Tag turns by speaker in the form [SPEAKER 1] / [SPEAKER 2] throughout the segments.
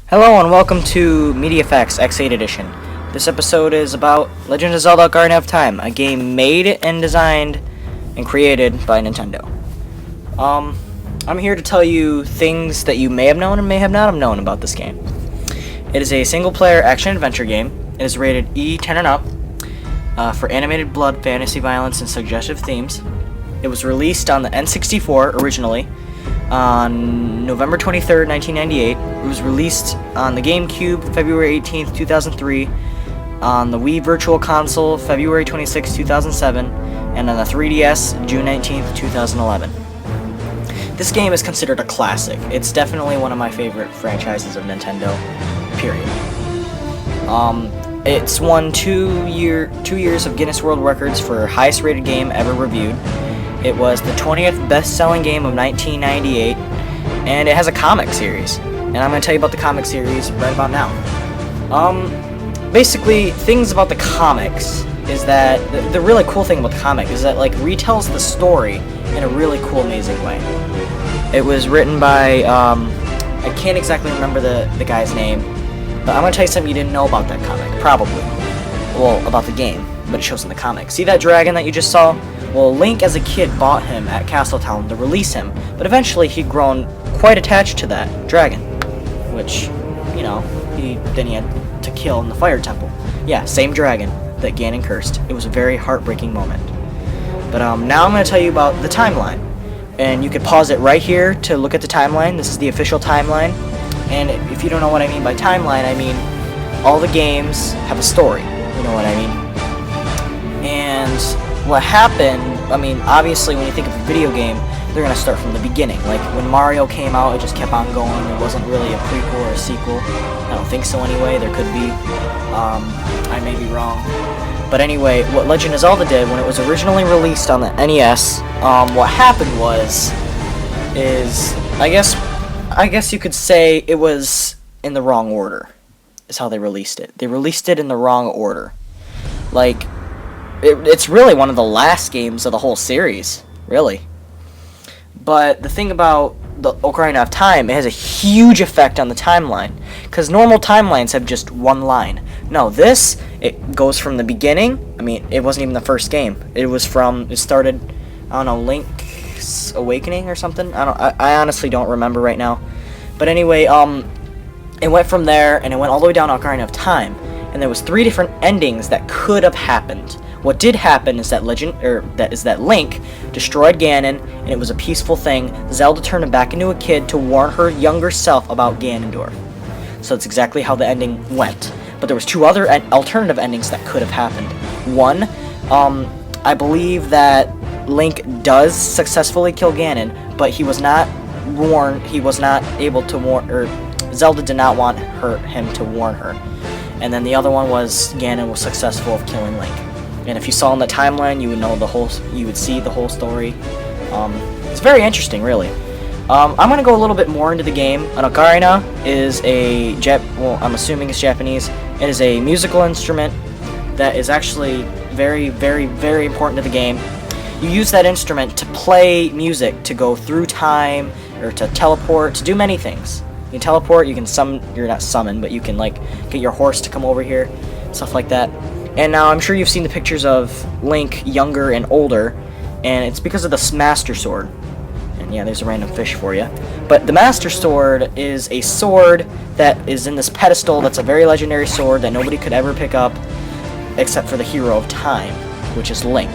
[SPEAKER 1] Hello and welcome to Media Effects X8 Edition. This episode is about Legend of Zelda Ocarina of Time, a game made and designed and created by Nintendo. I'm here to tell you things that you may have known and may have not have known about this game. It is a single-player action-adventure game. It is rated E10 and up for animated blood, fantasy violence, and suggestive themes. It was released on the N64 originally on November 23rd, 1998. It was released on the GameCube February 18th, 2003, on the Wii Virtual Console February 26th, 2007, and on the 3DS June 19th, 2011. This game is considered a classic. It's definitely one of my favorite franchises of Nintendo, period. It's won two years of Guinness World Records for highest rated game ever reviewed. It was the 20th best-selling game of 1998, and it has a comic series. And I'm going to tell you about the comic series right about now. Basically, things about the comics is that the really cool thing about the comic is that retells the story in a really cool, amazing way. It was written by I can't exactly remember the guy's name, but I'm going to tell you something you didn't know about that comic, probably. Well, about the game, but it shows in the comic. See that dragon that you just saw? Well, Link as a kid bought him at Castletown to release him, but eventually he'd grown quite attached to that dragon, which, you know, he had to kill in the Fire Temple. Yeah, same dragon that Ganon cursed. It was a very heartbreaking moment. But now I'm going to tell you about the timeline, and you could pause it right here to look at the timeline. This is the official timeline, and if you don't know what I mean by timeline, I mean all the games have a story, you know what I mean? And what happened, I mean, obviously when you think of a video game, they're going to start from the beginning. Like, when Mario came out, it just kept on going. It wasn't really a prequel or a sequel. I don't think so anyway. There could be. I may be wrong. But anyway, what Legend of Zelda did, when it was originally released on the NES, what happened is, I guess you could say it was in the wrong order, is how they released it. They released it in the wrong order. Like, it's really one of the last games of the whole series, really. But the thing about the Ocarina of Time, it has a huge effect on the timeline, because normal timelines have just one line. No, this, it goes from the beginning. I mean, it wasn't even the first game. It started, I don't know, Link's Awakening or something? I honestly don't remember right now. But anyway, it went from there, and it went all the way down Ocarina of Time, and there was 3 different endings that could have happened. What did happen is that Link destroyed Ganon, and it was a peaceful thing. Zelda turned him back into a kid to warn her younger self about Ganondorf. So that's exactly how the ending went. But there was 2 other alternative endings that could have happened. One, I believe that Link does successfully kill Ganon, but he was not warned. He was not able to warn, or Zelda did not want him to warn her. And then the other one was Ganon was successful of killing Link. And if you saw in the timeline, you would know you would see the whole story. It's very interesting, really. I'm going to go a little bit more into the game. An ocarina is I'm assuming it's Japanese. It is a musical instrument that is actually very, very, very important to the game. You use that instrument to play music, to go through time, or to teleport, to do many things. You can teleport, you can you're not summon, but you can, get your horse to come over here, stuff like that. And now I'm sure you've seen the pictures of Link younger and older, and it's because of the Master Sword. And yeah, there's a random fish for you. But the Master Sword is a sword that is in this pedestal that's a very legendary sword that nobody could ever pick up except for the hero of time, which is Link.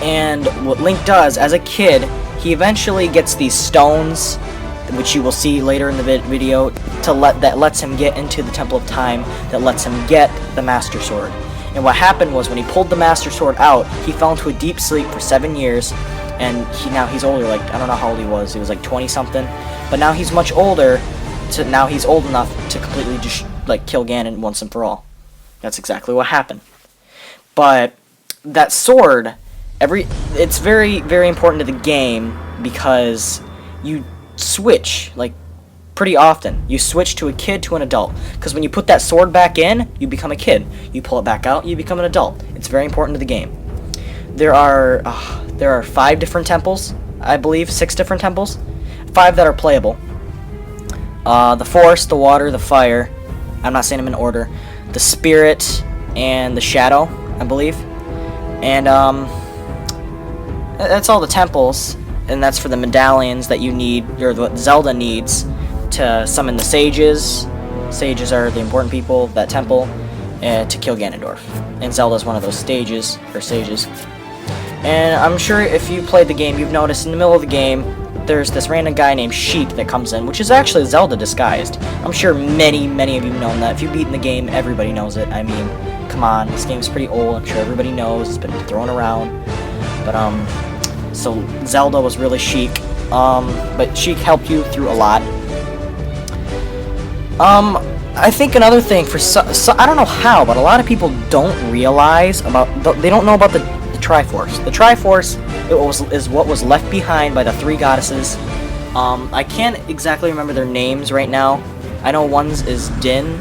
[SPEAKER 1] And what Link does, as a kid, he eventually gets these stones, which you will see later in the video, that lets him get into the Temple of Time, that lets him get the Master Sword. And what happened was, when he pulled the Master Sword out, he fell into a deep sleep for 7 years, and now he's older, I don't know how old he was 20-something, but now he's much older, now he's old enough to completely just, kill Ganon once and for all. That's exactly what happened. But that sword, it's very, very important to the game, because you switch, pretty often. You switch to a kid to an adult, because when you put that sword back in, you become a kid. You pull it back out, you become an adult. It's very important to the game. There are 5 different temples, I believe, 6 different temples, 5 that are playable. The force, the water, the fire. I'm not saying them in order. The spirit and the shadow, I believe. And that's all the temples, and that's for the medallions that you need, or what Zelda needs to summon the sages. Sages are the important people of that temple, to kill Ganondorf. And Zelda's one of those sages. And I'm sure if you played the game, you've noticed in the middle of the game, there's this random guy named Sheik that comes in, which is actually Zelda disguised. I'm sure many of you have known that. If you've beaten the game, everybody knows it. I mean, come on, this game's pretty old. I'm sure everybody knows. It's been thrown around. But, so Zelda was really Sheik. But Sheik helped you through a lot. I think another thing for I don't know how, but a lot of people don't realize they don't know about the Triforce. The Triforce is what was left behind by the three goddesses. I can't exactly remember their names right now. I know one is Din,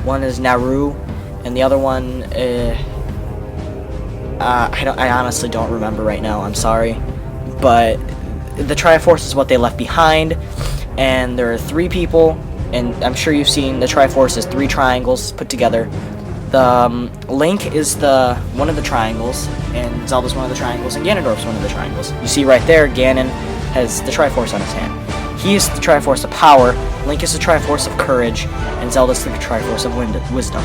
[SPEAKER 1] one is Naru, and the other one I honestly don't remember right now. I'm sorry, but the Triforce is what they left behind, and there are three people. And I'm sure you've seen the Triforce as three triangles put together. The Link is one of the triangles, and Zelda's one of the triangles, and Ganondorf's one of the triangles. You see right there, Ganon has the Triforce on his hand. He is the Triforce of power, Link is the Triforce of courage, and Zelda's the Triforce of wisdom.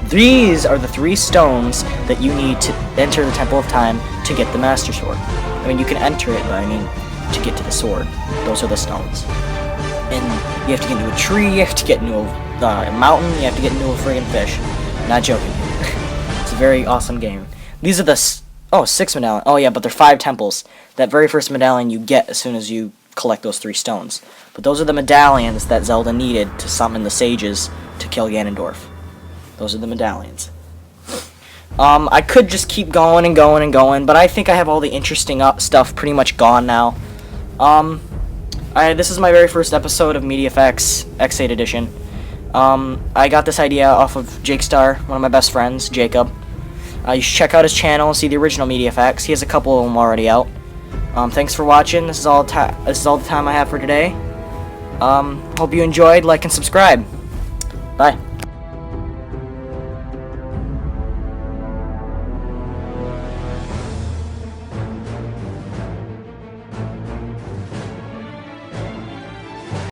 [SPEAKER 1] These are the three stones that you need to enter the Temple of Time to get the Master Sword. I mean, you can enter it, but I mean, to get to the sword. Those are the stones. And you have to get into a tree, you have to get into a mountain, you have to get into a friggin' fish. Not joking. It's a very awesome game. These are the 6 medallions. Oh yeah, but they're 5 temples. That very first medallion you get as soon as you collect those 3 stones. But those are the medallions that Zelda needed to summon the sages to kill Ganondorf. Those are the medallions. I could just keep going and going and going, but I think I have all the interesting stuff pretty much gone now. This is my very first episode of MediaFX X8 Edition. I got this idea off of Jakestar, one of my best friends, Jacob. You should check out his channel and see the original MediaFX. He has a couple of them already out. Thanks for watching. This is all the time I have for today. Hope you enjoyed. Like and subscribe. Bye.